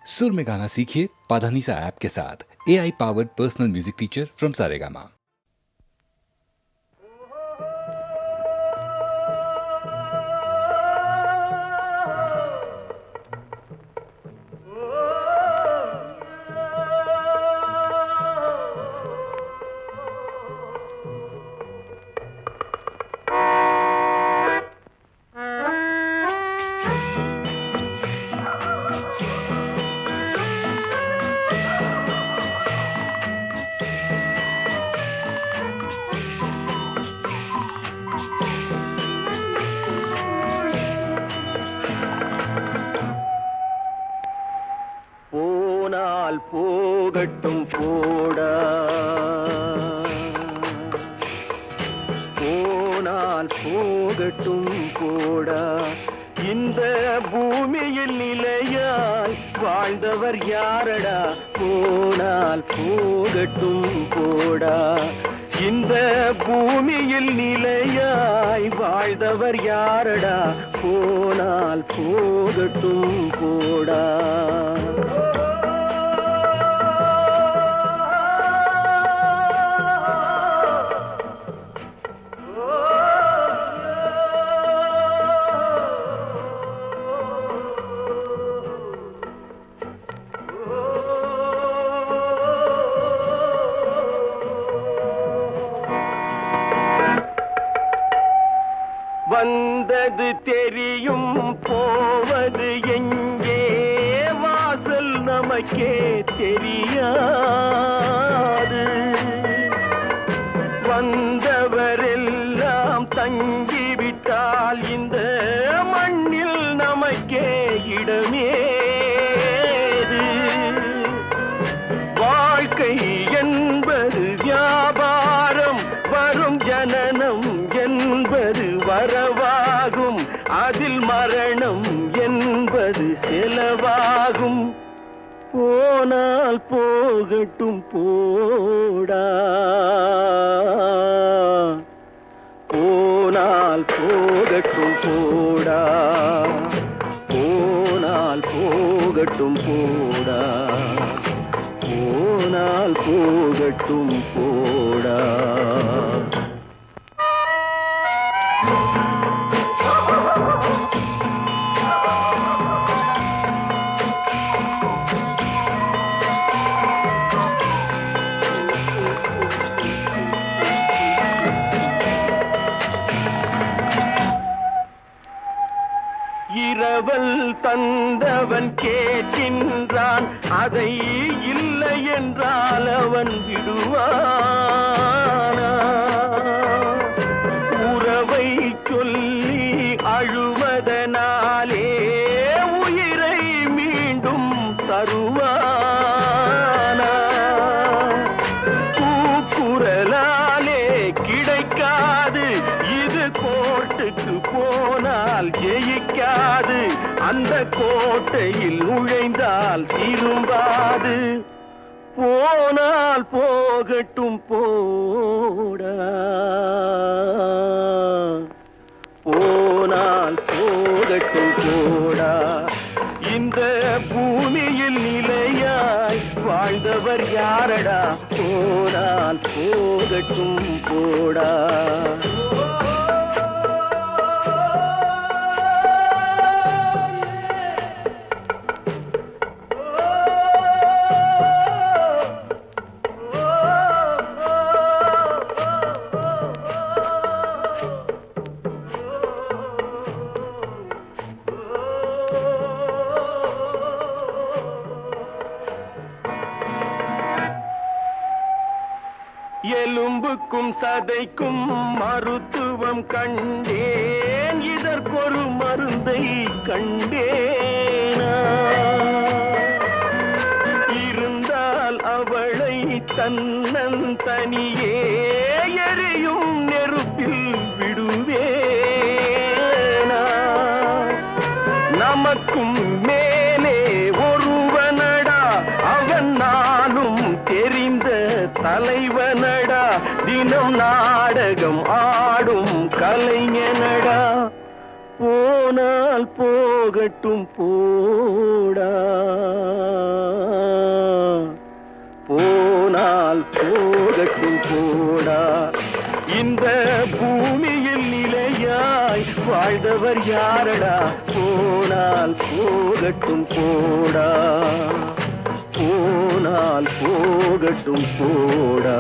सुर में गाना सीखिए पाधानीसा ऐप के साथ। AI powered personal music teacher from Saregama. போகட்டும் போடா போனால் போகட்டும் போடா இந்த பூமியில் நிலையாய் வாழ்ந்தவர் யாரடா போனால் போகட்டும் போடா இந்த பூமியில் நிலையாய் வாழ்ந்தவர் யாரடா போனால் போகட்டும் போடா வந்தது தெரியும் போவது எங்கே வாசல் நமக்கே தெரியாது வந்தவரெல்லாம் தங்கிவிட்டால் இந்த மண்ணில் நமக்கே இடமேது வாழ்க்கை என்பது வியாபாரம் வரும் ஜனனம் என்பது வரவாகும் அதில் மரணம் என்பது செலவாகும் போனால் போகட்டும் போடா போனால் போகட்டும் போடா போனால் போகட்டும் போடா போனால் போகட்டும் போடா இரவல் தந்தவன் கேட்கின்றான் அதை இல்லை என்றால் அவன் விடுவானா உறவை சொல்லி அழுவதனாலே உயிரை மீண்டும் தருவானா கூக்குரலாலே கிடைக்காது இது கோர்ட்டுக்கு போனால் ஜெயிக்காது அந்த கோட்டையில் நுழைந்தால் திரும்பாது போனால் போகட்டும் போடா போனால் போகட்டும் போடா இந்த பூமியில் நிலையாய் வாழ்ந்தவர் யாரடா போனால் போகட்டும் போடா எலும்புக்கும் சதைக்கும் மருத்துவம் கண்டேன் இதற்கொரு மருந்தை கண்டேனா இருந்தால் அவளை தன்னந்தனியே எரியும் நெருப்பில் விடுவேனா நமக்கும் மேலே ஒருவனடா அவன் நானும் தெரிந்த தலைவனடா தினம் நாடகம் ஆடும் கலைஞனடா போனால் போகட்டும் போடா போனால் போகட்டும் போடா. இந்த பூமியில் நிலையாய் வாழ்ந்தவர் யாரடா? போனால் போகட்டும் போடா, போனால் போகட்டும் போடா,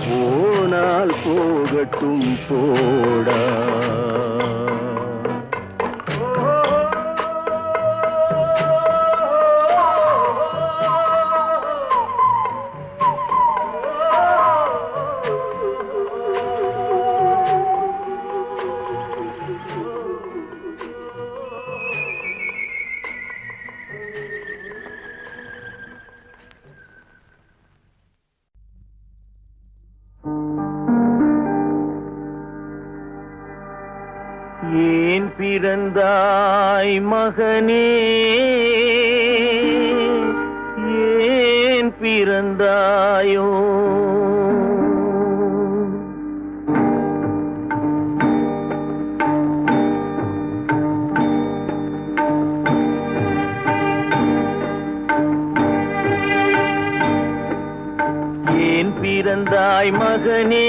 போனால் போகட்டும் போடா. ஏன் பிறந்தாய் மகனே, ஏன் பிறந்தாயோ? ஏன் பிறந்தாய் மகனே,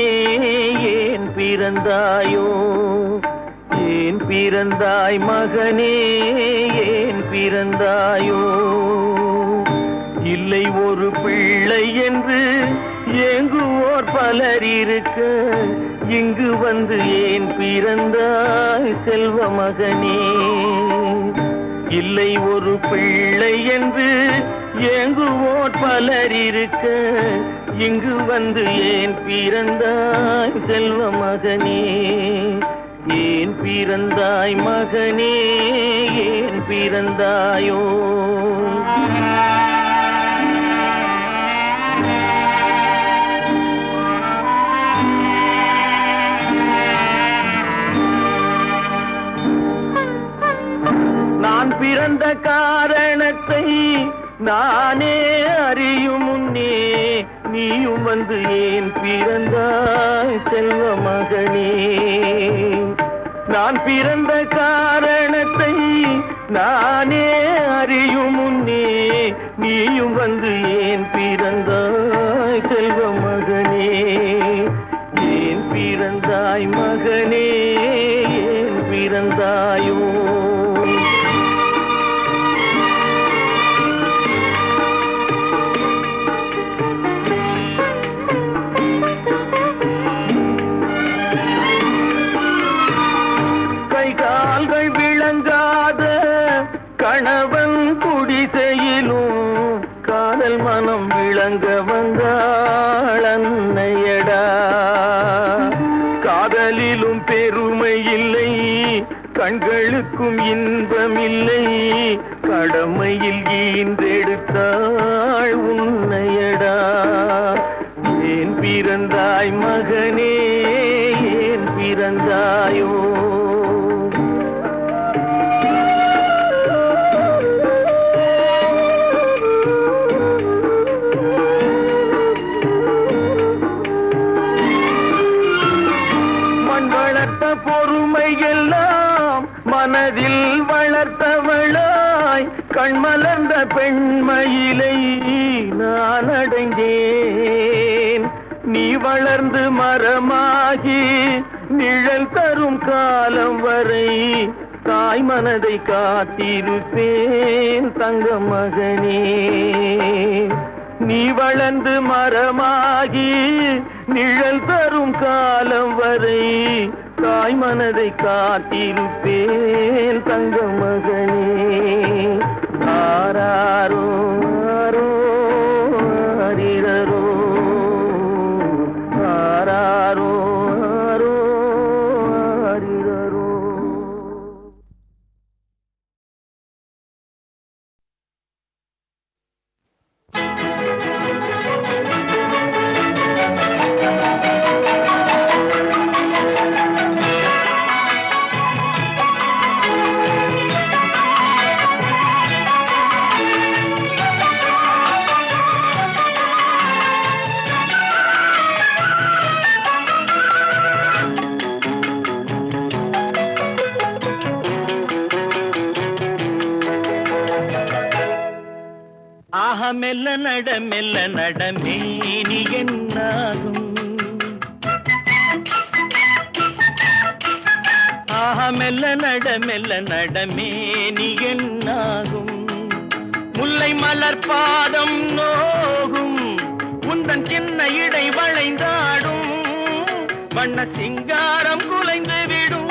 ஏன் பிறந்தாயோ? ஏன் பிறந்தாய் மகனே, ஏன் பிறந்தாயோ? இல்லை ஒரு பிள்ளை என்று ஏங்குவோர் பலர் இருக்க, இங்கு வந்து ஏன் பிறந்தாய் செல்வ மகனே? இல்லை ஒரு பிள்ளை என்று ஏங்குவோர் பலர் இருக்க, இங்கு வந்து ஏன் பிறந்தாய் செல்வ மகனே? ஏன் பிறந்தாய் மகனே, ஏன் பிறந்தாயோ? நான் பிறந்த காரணத்தை நானே அறியும் முன்னே, நீயும் வந்து ஏன் பிறந்தாய் செல்வ மகனே? நான் பிறந்த காரணத்தை நானே அறியும் முன்னே, நீயும் வந்து ஏன் பிறந்தாய் செல்வ மகனே? ஏன் பிறந்தாய் மகனே, ஏன் பிறந்தாயோ? கால்கள் விளங்காத கணவன் குடிசையிலும் காதல் மனம் விளங்க வந்தாள் அன்னையடா. காதலிலும் பெருமை இல்லை, கண்களுக்கும் இன்பமில்லை, கடமையில் ஈன்றெடுத்தாள் உன்னையடா. ஏன் பிறந்தாய் மகனே, ஏன் பிறந்தாயோ? பொறுமை எல்லாம் மனதில் வளர்த்தவளாய், கண்மலர்ந்த பெண்மயிலை நான் அடைந்தேன். நீ வளர்ந்து மரமாகி நிழல் தரும் காலம் வரை தாய் மனதை காத்திருப்பேன் தங்க மகனே. நீ வளர்ந்து மரமாகி நிழல் தரும் காலம் வரை தாய் மனதை காத்திருப்பேன் தங்க மகனே. ஆராரோ ஆரோ ஆரிரரோ, ஆராரோ ஆரோ ஆரிரரோ. ஆஹ மெல்ல நட மேனி என்னாகும். ஆஹ மெல்ல நட மேனி என்னாகும். முல்லை மலர் பாதம் நோகும், உந்தன் சின்ன இடை வளைந்தாடும், வண்ண சிங்காரம் குலைந்து விடும்.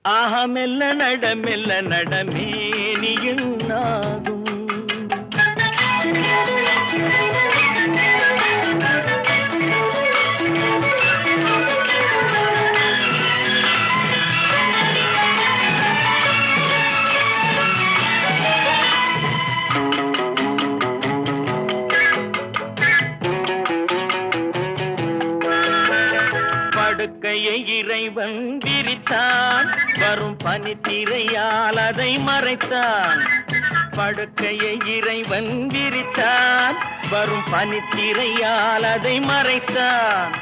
ஆஹ மெல்ல நட மேனி என்னாகும். படுக்கையை இறைவன் விரித்தான், வரும் பனித்திரையால் அதை மறைத்தான். படுக்கையை இறைவன் விரித்தான், வரும் பனித்திரையால் அதை மறைத்தான்.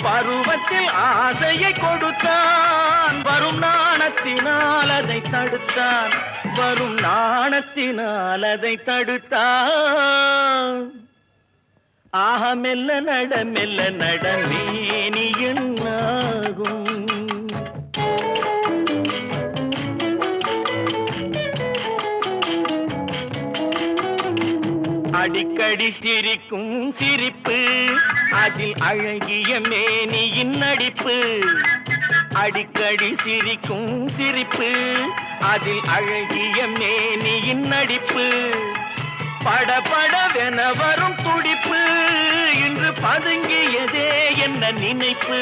பருவத்தில் ஆசையை கொடுத்தான், வரும் நாணத்தினால் அதை தடுத்தான். வரும் நாணத்தினால் அதை தடுத்தான். ஆஹ மெல்ல நட மேனி என்னாகும். அடிக்கடி சிரிக்கும் சிரிப்பு, அதில் அழகிய மேனியின் நடிப்பு. அடிக்கடி சிரிக்கும் சிரிப்பு, அதில் அழகிய மேனியின் நடிப்பு. படபடவென வரும் துடிப்பு, இன்று பதுங்கியதே என்ன நினைப்பு.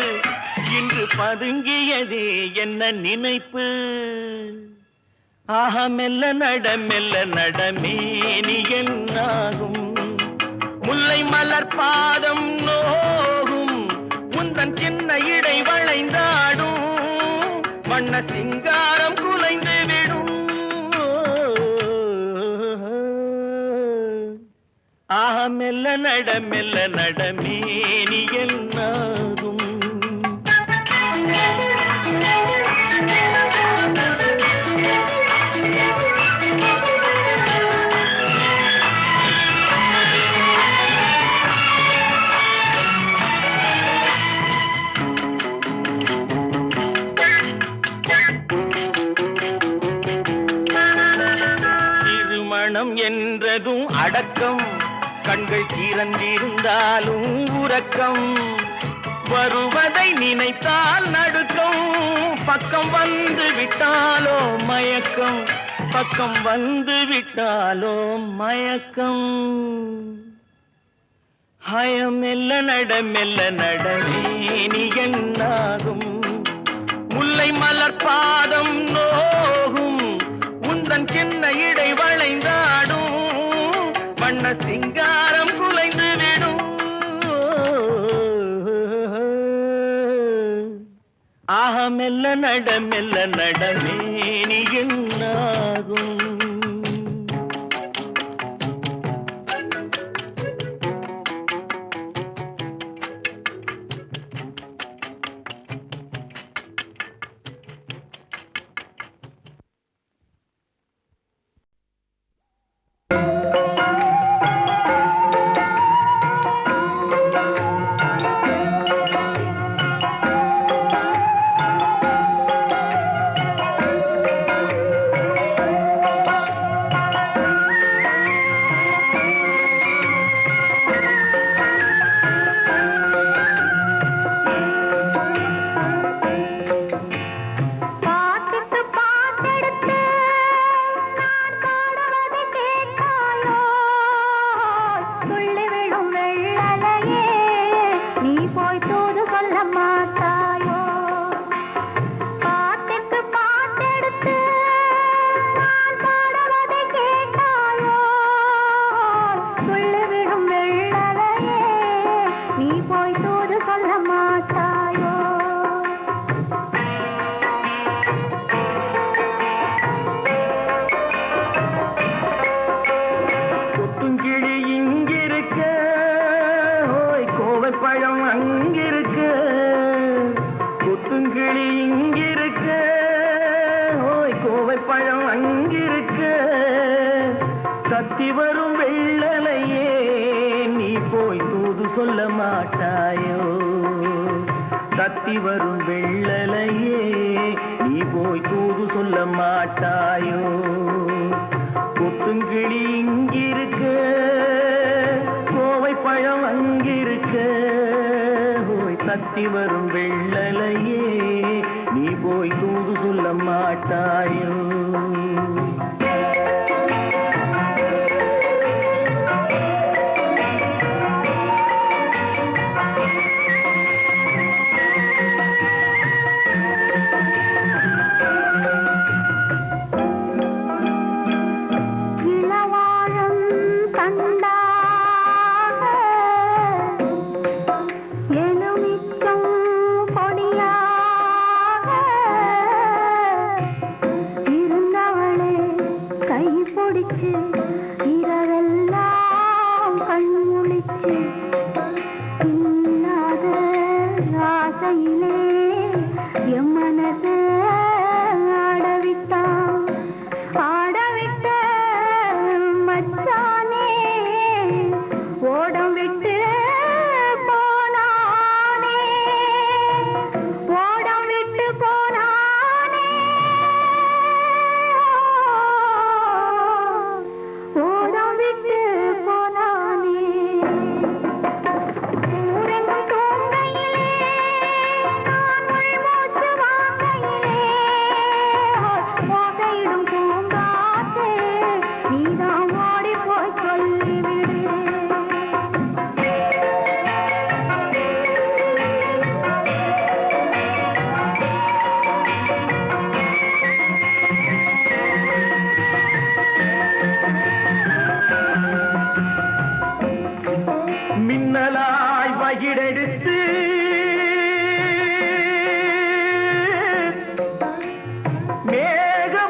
இன்று பதுங்கியதே என்ன நினைப்பு. ஆஹ மெல்ல நட மேனி என்னாகும். முல்லை மலர் பாதம் நோகும், உந்தன் சின்ன இடை வளைந்தாடும், வண்ண சிங்காரம் குலைந்து விடும். ஆஹ மெல்ல நட மேனி என்னாகும். திருமணம் என்றதும் அடக்கம், கண்கள் திறந்திருந்தாலும் உறக்கம். வருவதை நினைத்தால் நடுக்கம், பக்கம் வந்து விட்டாலோ மயக்கம். பக்கம் வந்து விட்டாலோ மயக்கம். ஹயம் மெல்ல நட மேனி என்னாகும். முல்லை மலர் பாதம் நோகும், உந்தன் சின்ன இடை வளைந்தாடும், வண்ண சிங்காரம் குலைந்து விடும். ஆஹ மெல்ல நட மேனி என்னாகும். தத்தி வரும் வெள்ளலையே நீ போய் தூது சொல்ல மாட்டாயோ தத்தி வரும் வெள்ளலையே நீ போய் தூது சொல்ல மாட்டாயோ கொத்துங்கிளி இங்கிருக்க கோவை பழம் அங்கிருக்க போய் தத்தி வரும் வெள்ளலையே நீ போய் தூது சொல்ல மாட்டாயோ மின்னலாய் வகிடெடுத்து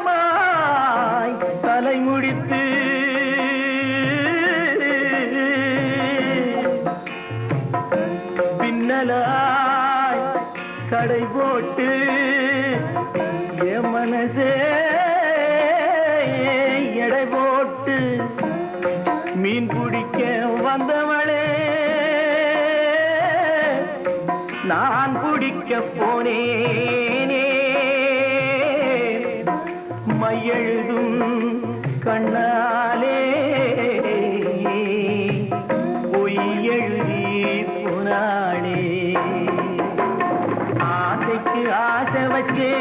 மேகமாய் தலை முடித்து பின்னலாய் கடை போட்டு என் மனசே எடை போட்டு மீன் பிடிக்க வந்தவளே நான் பிடிக்க போனேனே மையெழுதும் கண்ணாலே பொய் எழுதி போனாளே ஆசைக்கு ஆசை வச்சே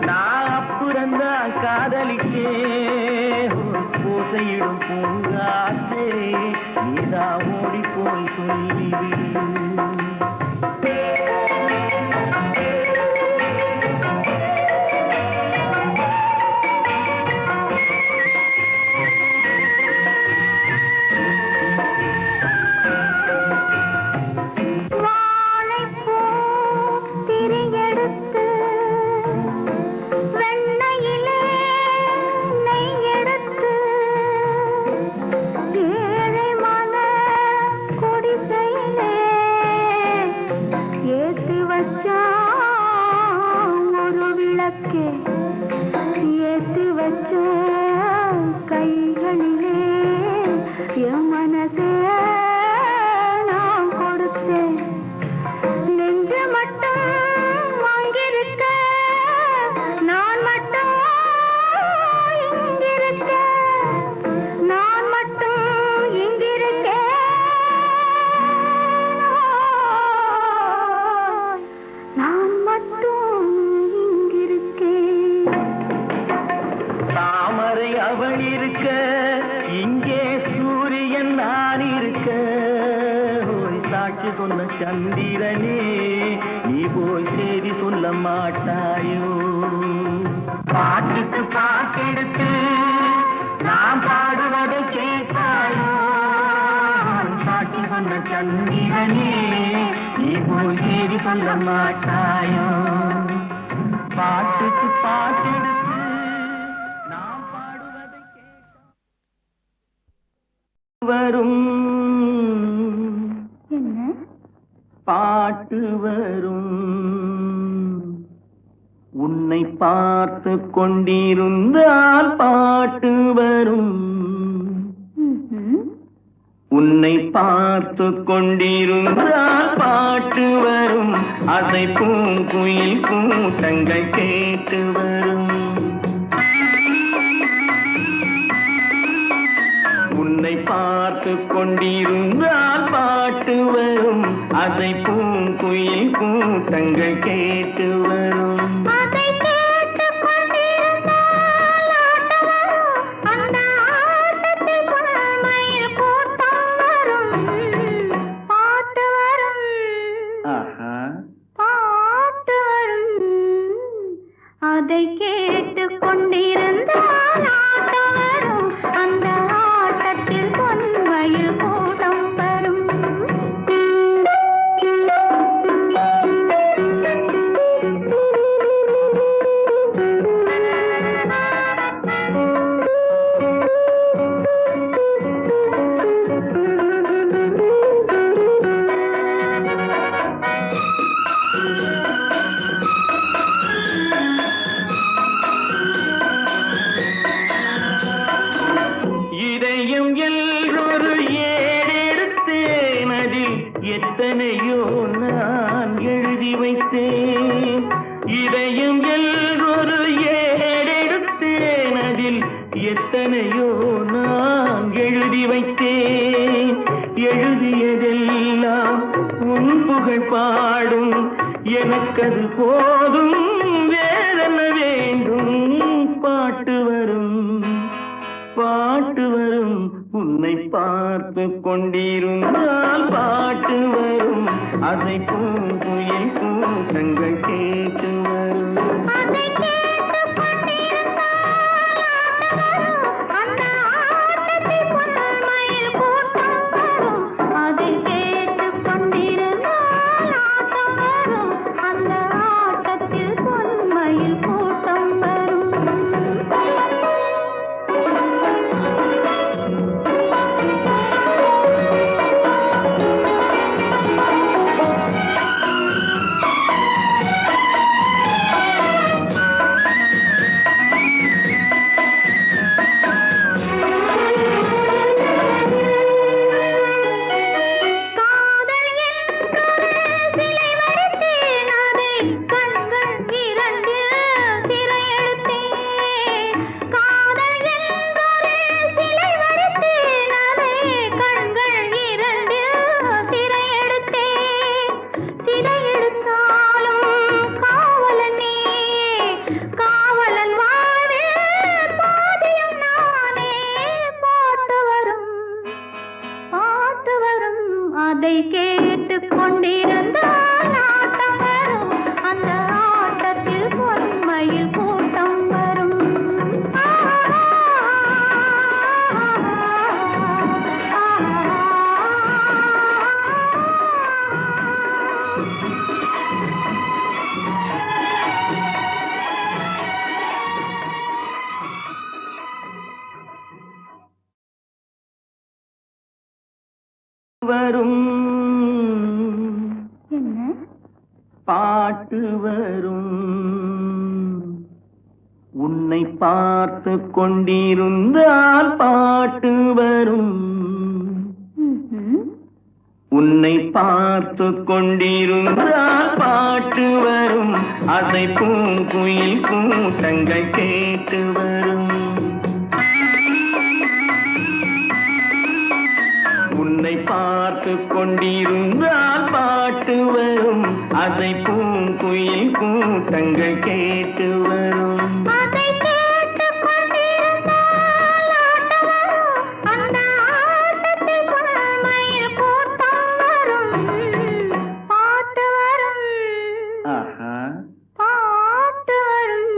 நான் அப்புறந்தான் காதலிக்கே பூசையிடும் பூங்காற்றே நீதா ஓடி போய் சொல்லிவிடு அவள் இருக்க இங்கே சூரியன் நான் இருக்க சாட்சி சொன்ன சந்திரனே நீ போய் செய்தி சொல்ல மாட்டாயோ பாட்டுக்கு பாட்டெடுத்து நாம் பாடுவதை கேட்டாயோ சாட்சி சொன்ன சந்திரனே நீ போய் செய்தி சொல்ல மாட்டாயோ பாட்டுக்கு பாட்டெடுத்து வரும் என்ன பாட்டு வரும் உன்னை பார்த்து கொண்டிருந்தால் பாட்டு வரும். உன்னை பார்த்து கொண்டிருந்தால் பாட்டு வரும். அதை பூங்குயில் கூட்டங்கள் கேட்டு வரும். உன்னை பார்த்து கொண்டிருந்தால் பாட்டு வரும். அதை பூங்குயில் கூட்டங்கள் கேட்டு வரும். அதை கேட்டு கொண்டிருந்தால் ஆட்டம் வரும். அந்த ஆட்டத்தில் பொன்மயில் கூட்டம் வரும். எத்தனையோ நான் எழுதி வைத்தேன். இதயம் எல்லொரு ஏடெடுத்தேன். அதில் எத்தனையோ நான் எழுதி வைத்தேன். எழுதியதெல்லாம் உன் புகழ் பாடும். எனக்கது போதும், வேறென்ன வேண்டும்? பாட்டு வரும், பாட்டு வரும். உன்னை பார்த்து கொண்டிருந்தால் பாட்டு வரும். அதை பூங்குயில் கூட்டங்கள் கேட்டு வரும். அதை கேட்டு கொண்டிருந்தால் ஆட்டம் வரும். அந்த ஆட்டத்தில் பொன்மயில் கூட்டம் வரும். அதை கேட்டு கொண்டிருந்தால் ஆட்டம் வரும். அந்த ஆட்டத்தில் பொன்மயில் கூட்டம் வரும். வரும், என்ன பாட்டு வரும். உன்னை பார்த்து கொண்டிருந்தால் பாட்டு வரும். உன்னை பார்த்து கொண்டிருந்தால் பாட்டு வரும். அதை பூங்குயில் கூட்டங்கள் கேட்டு வரும். உன்னை பார்த்து கொண்டிருந்தால் பாட்டு வரும். அதை பூங்குயில் கூட்டங்கள் கேட்டு வரும். அதை கேட்டு கொண்டிருந்தால் ஆட்டம் வரும். அந்த ஆட்டத்தில் பொன்மயில் கூட்டம் வரும். பாட்டு வரும், பாட்டு வரும்.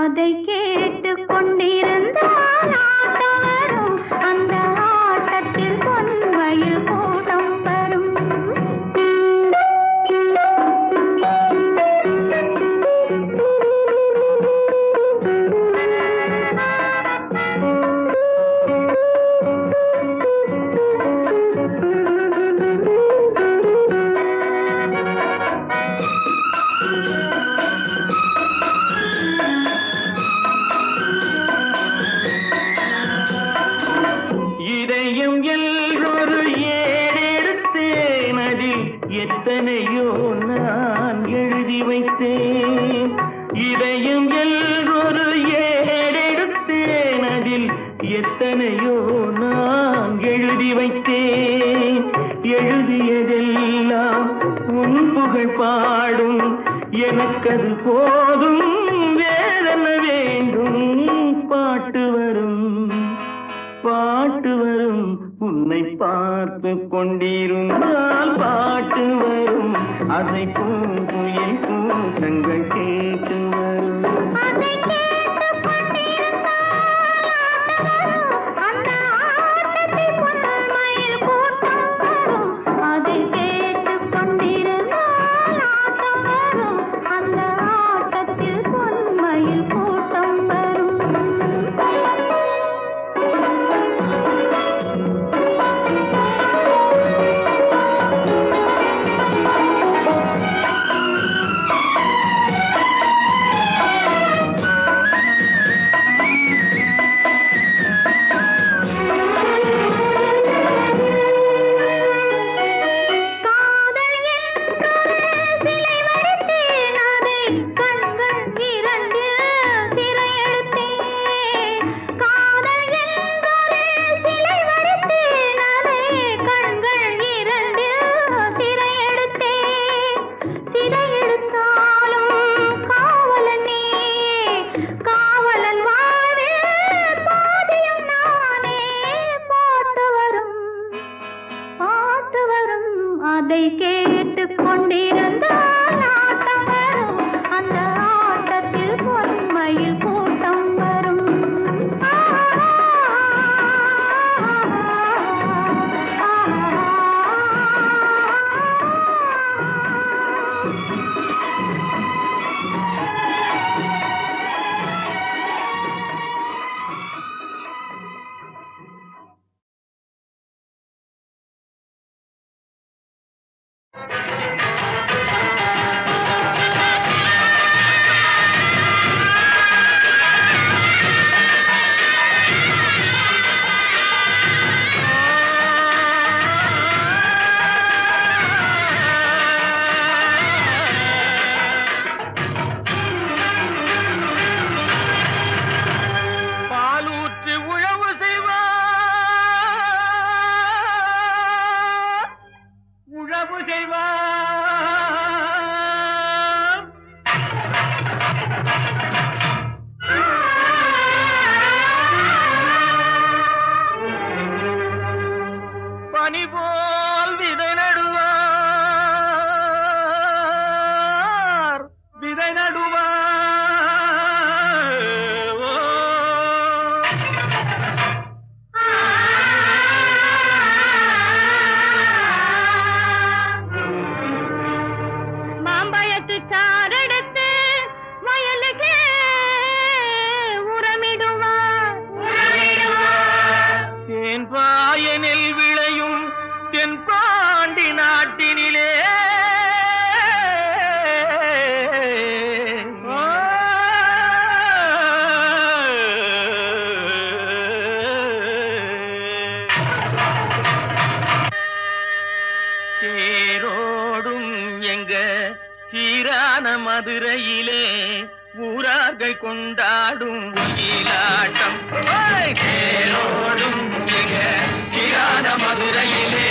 அதை கேட்டு கொண்டிருந்தால் ஆட்டம் வரும். அந்த ஆட்டத்தில் பொன்மயில் கூட்டம் வரும். பாடும் எனக்கது போதும் வேறென்ன வேண்டும் பாட்டு வரும் பாட்டு வரும் உன்னை பார்த்து கொண்டிருந்தால் பாட்டு வரும் அதை பூங்குயில் கூட்டங்கள் கேட்டு வரும் அதை கேட்டு கொண்டிருந்தால் அந்த ஆட்டத்தில் பொன்மயில் கூட்டம் வரும். அதை கேட்டு கொண்டிருந்தால் ஆட்டம் வரும். அந்த ஆட்டத்தில் பொன்மயில் கூட்டம் வரும். அதை கேட்டு கொண்டிருந்தால் ஆட்டம் வரும். அந்த ஆட்டத்தில் பொன்மயில் கூட்டம் வரும். பாலூற்று உழவு செய்வார் உழவு செய்வார் பனி போல் விதை நடுவார் விதை நடுவார் ஓ. மாம்பழத்து சாரெடுத்து வயலுக்கு உரமிடுவார். தேன்பாய நெல் விளையும் தென்பாண்டி நாட்டினிலே தேரோடும் எங்க சீரான மதுரையிலே ஊரார்கள் கொண்டாடும் ஒயிலாட்டம். தேரோடும் எங்க சீரான மதுரையிலே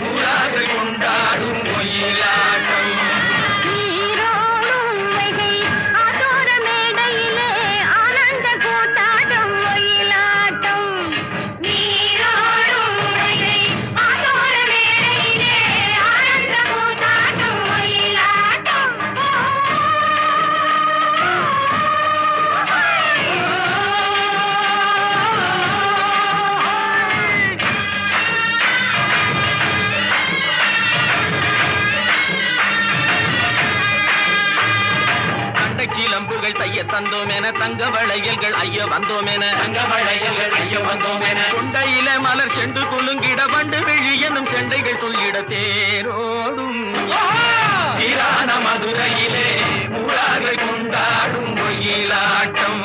ஊரார்கள் கொண்டாடும் ஒயிலாட்டம். நீரோடும் வைகை ஆத்தோர மேடையிலே ஆனந்த கூத்தாட்டம் ஒயிலாட்டம். நீரோடும் வைகை ஆத்தோர மேடையிலே ஆனந்த கூத்தாட்டம் ஒயிலாட்டம். சிலம்புகள் தைய தந்தோம் என தங்க வளையல்கள் ஐய வந்தோம் என தங்க வளையல்கள் ஐய வந்தோம் என கொண்டையில மலர் செண்டு குலுங்கிட வண்டு விழி எனும் செண்டைகள் சொல்லிட தேரோடும் சீரான மதுரையிலே ஊரார்கள் கொண்டாடும் ஒயிலாட்டம்.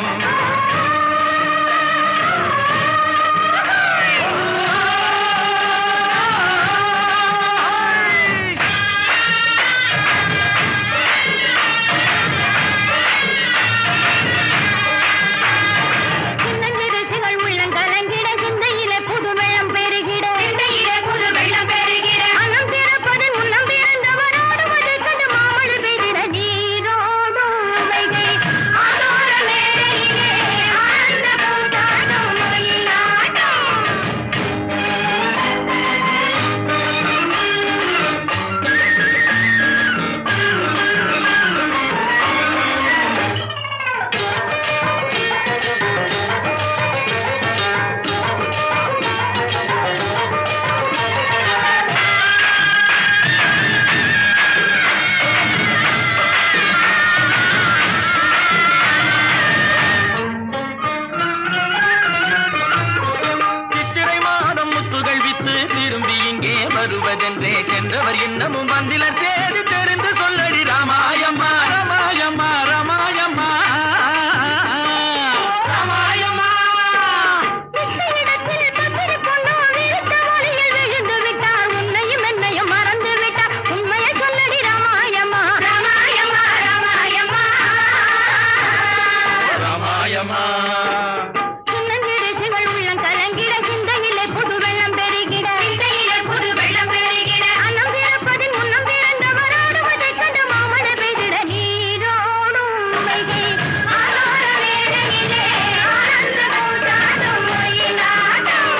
சின்னஞ்சிறுசுகள் உள்ளங்கலங்கிட சிந்தையிலே புது வெள்ளம் பெருகிட அன்னம் பிறப்பதில் முன்னம் பிறந்தவரோடு மது கண்டு மாமழு மணப்பதென்றே சென்றவர் இன்னமும் வந்தில தேடி தெரிந்து சொல்லடி ராமாயம்மா ராமாயம்மா ராமாயம்மா ராமாயம்மா. இடத்தில் தப்பிடி பொண்ணோ விழுத்த மொழியில் விழுந்து விட்டார். உன்னையும் என்னையும் மறந்து விட்டார். உண்மையை சொல்லடி ராமாயம்மா ராமாயம்மா ராமாயம்மா ராமாயம்மா. சின்னஞ்சிறுசுகள் உள்ளம் கலங்கிட சிந்தையிலே புது வெள்ளம் பெருகிட அன்னம் பிறப்பதின் முன்னம் பிறந்தவர் ஆடுவதைக் கண்டு மாமழை பெய்திட நீரோடும் வைகை ஆலோர வேளையிலே ஆனந்த கூத்தாடும் ஒயிலாட்டம்.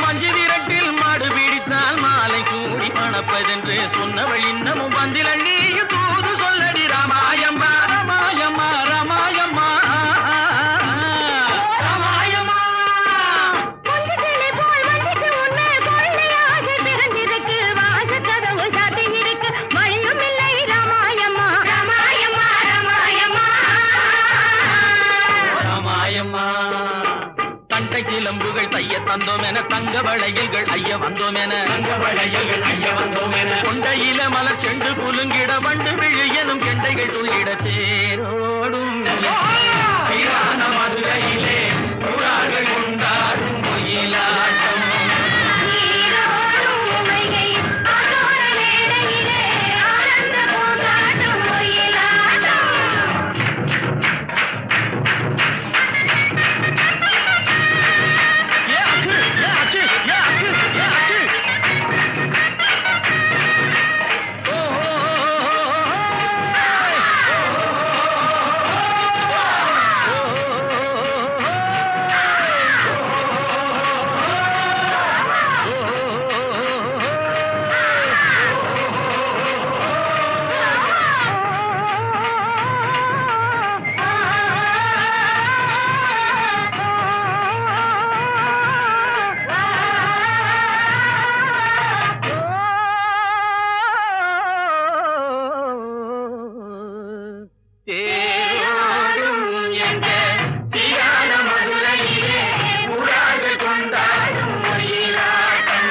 மஞ்சு விரட்டில் மாடு பிடித்தால் மாலை சூடி மணப்பதென்று சொன்னவள் இன்னமும் வந்தில நீயும் தூது சொல்லடி ராமாயம்மா ராமாயம்மா ராமாயம்மா ராமாயம்மா. கொஞ்சிக்கிளி போல் வண்டிக்கு உன்மேல் கொள்ளை ஆசை பிறந்திருக்கு. வாசக்கதவு சாத்தியிருக்கு. வழியும் இல்லை ராமாயம்மா ராமாயம்மா ராமாயம்மா ராமாயம்மா. தண்டை சிலம்புகள் தைய தந்தோம் என தங்க வளையல்கள் ஐய வந்தோம் என கொண்டையில மலர் செண்டு குலுங்கிட வண்டு விழு எனும் கெண்டைகள் துள்ளிட தேரோடும் சீரான மதுரையிலே புறார்கள் கொண்டாடும் ஒயிலாட்டம். நீரோடும் வைகை ஆலோர வேளையிலே ஆனந்த கூத்தாடும் ஒயிலாட்டம். ஏ அச்சு, ஏ அச்சு, ஏ அச்சு, ஏ அச்சு. ஓ, ஓ, ஓ, தேரோடும் எங்க சீரான மதுரையிலே புறார்கள் கொண்டாடும் ஒயிலாட்டம்.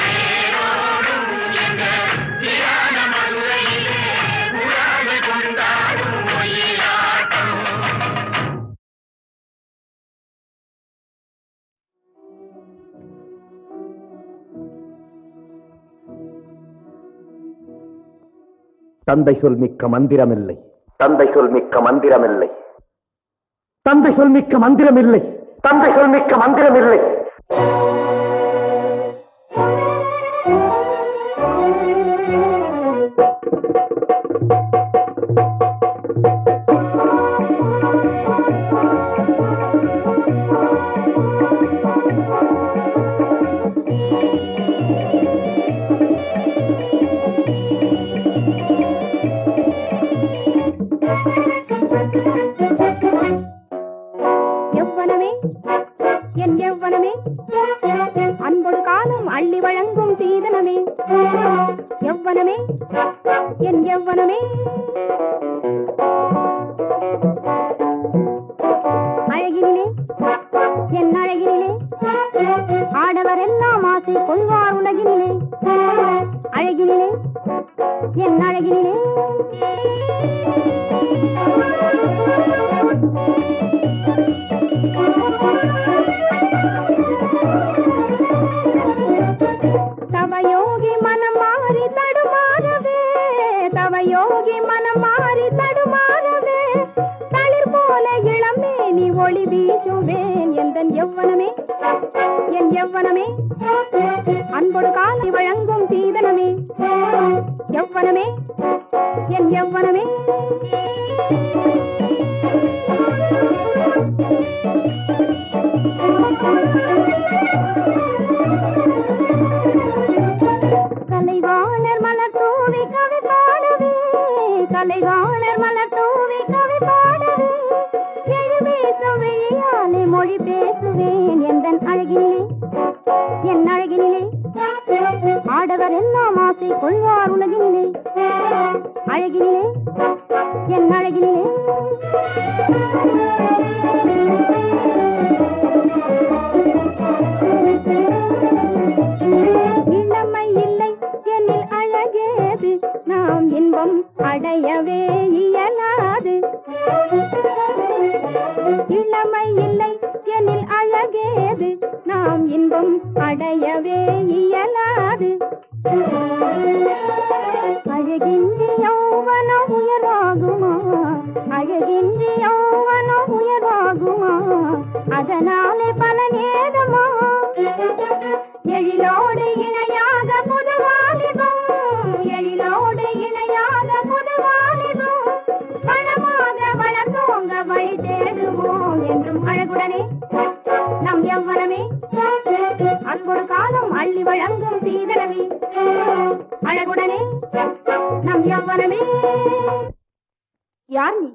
தேரோடும் எங்க சீரான மதுரையிலே புறார்கள் கொண்டாடும் ஒயிலாட்டம். தந்தை சொல் மிக்க மந்திரமில்லை, தந்தை சொல் மிக்க மந்திரமில்லை, தந்தை சொல் மிக்க மந்திரமில்லை, தந்தை சொல் மிக்க மந்திரமில்லை. எவ்வனமே என் எவ்வனமே அன்பொடு காலம் அள்ளி வழங்கும் சீதனமே. எவ்வனமே என் எவ்வனமே அழகினிலே என் அழகினிலே ஆடவர் எல்லாம் ஆசை கொள்வார் உலகினிலே. அழகினிலே என் அழகினிலே தவயோகி மனம் மாறி தடுமாறவே, தவயோகி மனம் மாறி தடுமாறவே, தளிர் போல இளமே நீ ஒளி வீசுவேன். எந்தன் எவ்வனமே என் எவ்வனமே அன்பொடு காலை வழங்கும் சீதனமே. எவ்வனமே என் எவ்வனமே கலைவா நாம் இன்பம் அடையவே இயலாது. அழகின்றி யௌவனம் உயர்வாகுமா, அழகின்றி யௌவனம் உயர்வாகுமா, அதனாலே பலன் ஏதுமா? எழிலோடு இணையாக புதுவாலிபம், எழிலோடு இணையாக புதுவாலிபம், வளமாக வளர்ந்தோங்க வழி தேடுவோம் என்றும் அழகுடனே நம் யௌவனமே அன்பொரு காலம் அள்ளி வழங்கும் சீதனமே, அழகுடனே நம் யௌவனமே. யார் நீ?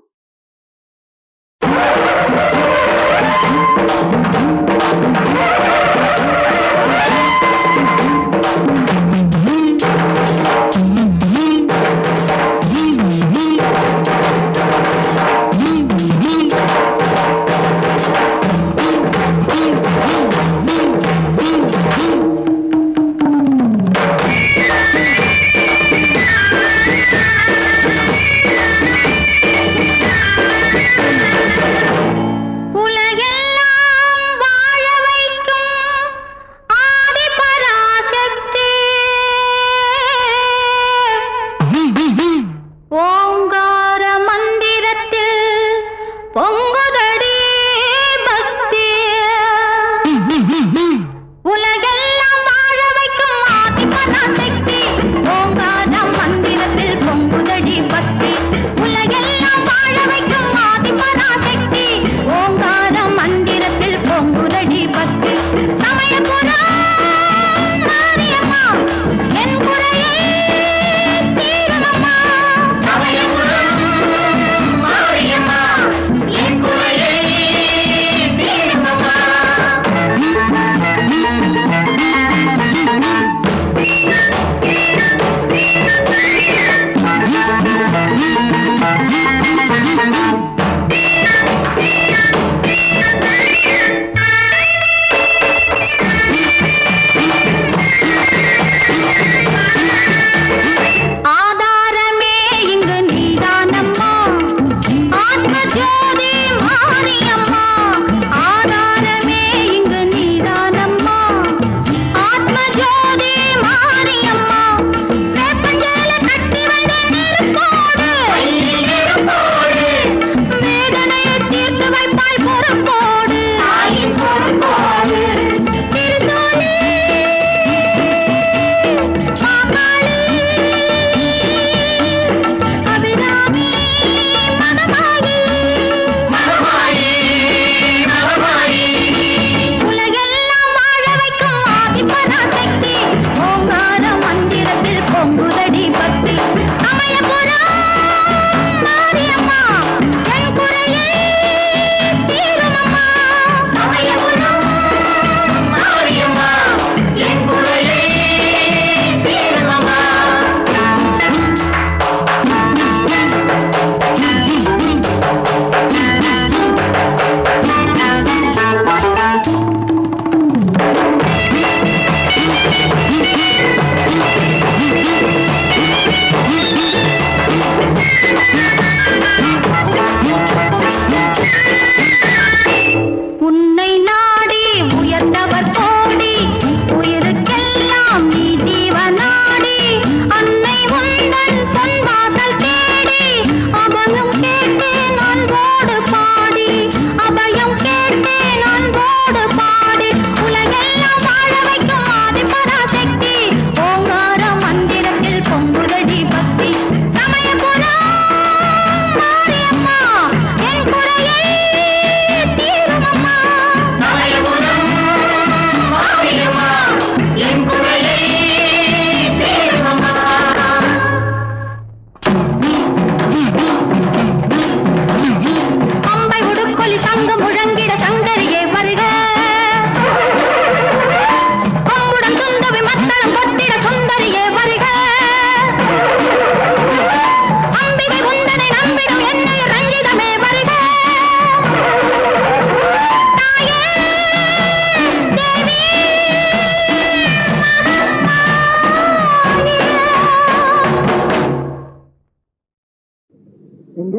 எங்க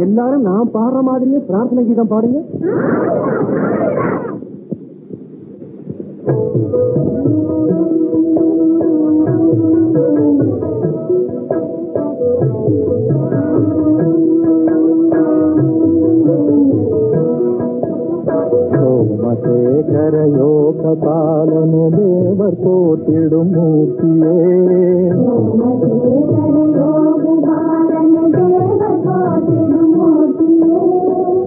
எல்லாரும் நான் பாடுற மாதிரியே பிரார்த்தனை கீதம் பாடுங்க. சோமசேகர யோக பாலன தேவர் போற்றிடும் மூர்த்தியே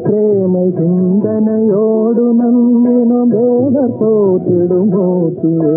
பிரேமை சிந்தனையோடு நம்மினம் தேவர் போற்றிடும் மூர்த்தியே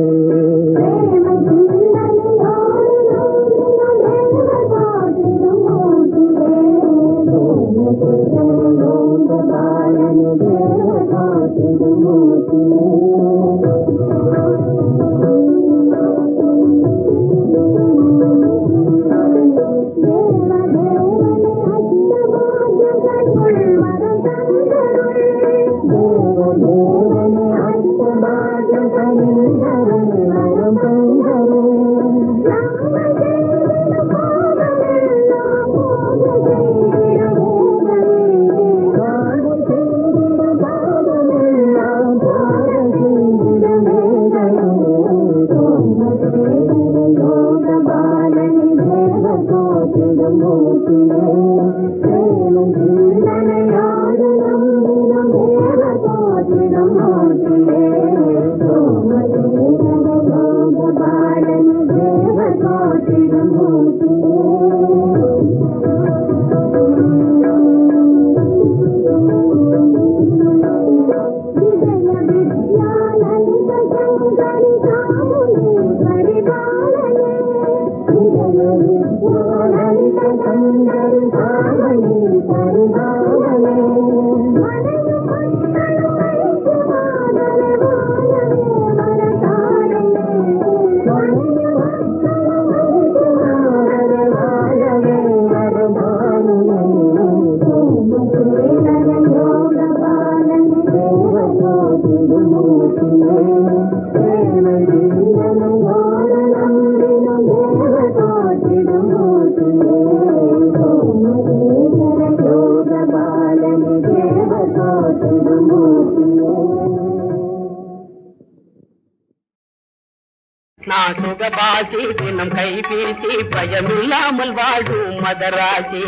நான் சுகபாசி தினம் கைபேசி பயமில்லாமல் வாழும் மதராசி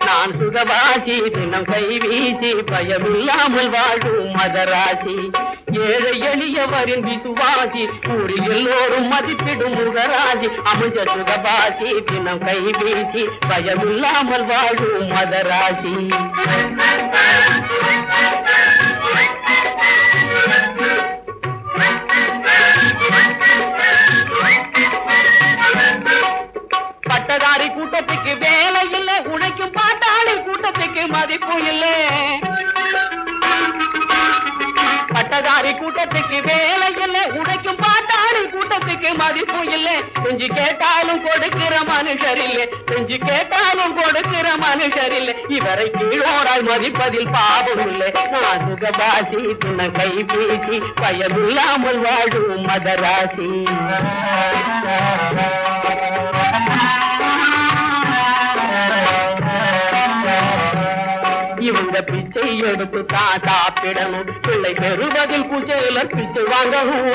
நான் சுகபாசி தினம் கைவீசி பயமில்லாமல் வாழும் மதராசி ஏழை எளியவரின் விசுவாசி ஊரில் எல்லோரும் மதித்திடும் முகராசி அமைஞ்ச சுகபாசி தினம் கைவீசி பயமில்லாமல் வாழும் மதராசி பட்டதாரி கூட்டத்துக்கு வேலை இல்லை உழைக்கும் பாட்டாளி கூட்டத்துக்கு மதிப்பு இல்லை பட்டதாரி கூட்டத்துக்கு வேலை இல்லை உழைக்கும் பாட்டாளி கூட்டத்துக்கு மதிப்பு இல்லை செஞ்சு கேட்டாலும் கொடுக்கிற மனுஷர் இல்லை செஞ்சு கேட்டாலும் கொடுக்கிற மனுஷர் இல்லை இவரை கீழோரால் மதிப்பதில் பாவம் இல்லை நான் சுகபாசி துணை கைபேசி பயமில்லாமல் வாழும் மதராசி இவங்க பிச்சை எடுத்து தான் சாப்பிடணும் பிள்ளை பெறுவதில் குச்சையில பிச்சை வாங்கணும்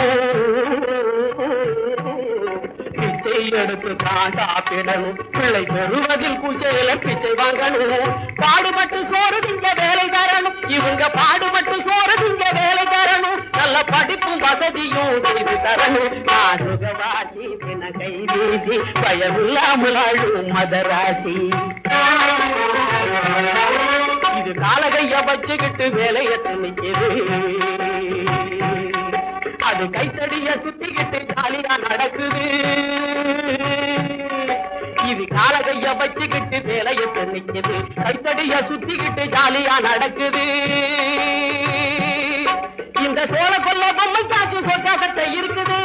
பிச்சை எடுத்து தான் சாப்பிடணும் பிள்ளை பெறுவதில் குச்சையில பிச்சை வாங்கணும் பாடுபட்டு சோறு திங்க வேலை தரணும் இவங்க பாடுபட்டு சோறு திங்க வேலை தரணும் நல்ல படிப்பும் வசதியும் செய்து தரணும் நான் சுகவாசி தின கைவீசி பயமில்லாமல் ஆளும் மதராசி இது காலகைய வச்சுக்கிட்டு வேலைய நிக்குது அது கைத்தடிய சுத்திக்கிட்டு ஜாலியா நடக்குது இது காலகைய வச்சுக்கிட்டு வேலைய நிக்குது கைத்தடிய சுத்திக்கிட்டு ஜாலியா நடக்குது இந்த சோழ கொல்ல பொம்மை காட்சி சொக்காகத்தை இருக்குது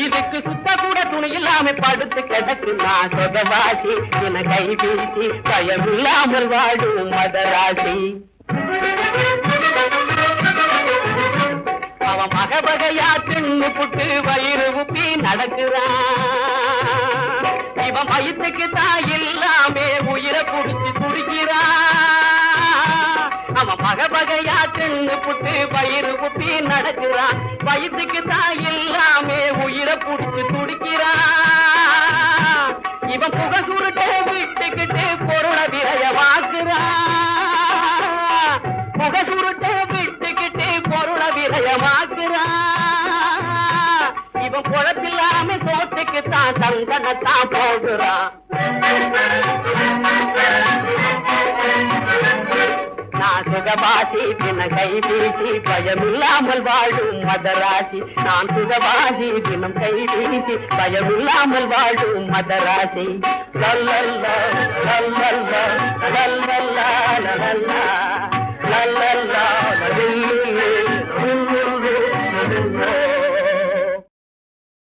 இதுக்கு சுத்த கூட துணி இல்லாம படுத்து கிடக்கு நான் சொகவாசி என கைபீசி பயமில்லாமல் வாழும் மதராசி அவன் மகபகையா தின்னு புட்டு வயிறு உப்பி நடக்குறான் இவன் வயிற்றுக்கு தான் இல்லாமே உயிரை புடிச்சு குடிக்கிறான் அவன் மகபகையா தின்னு புட்டு வயிறு உப்பி நடக்குறான் வயிற்றுக்கு தான் இல்லாமே உயிரை புடிச்சு துடிக்கிறான் இவன் புகை சுருட்டை வீட்டுக்கு அவன் குழப்பில்லாம சோத்துக்குத்தான் தங்கத்தான் போடுறான். நான் சுகவாசி தின கை வீசி பயமில்லாமல் வாழும் மதராசி. நான் சுகவாசி தினம் கை வீசி பயமில்லாமல் வாழும் மதராசி. லல்லல்லா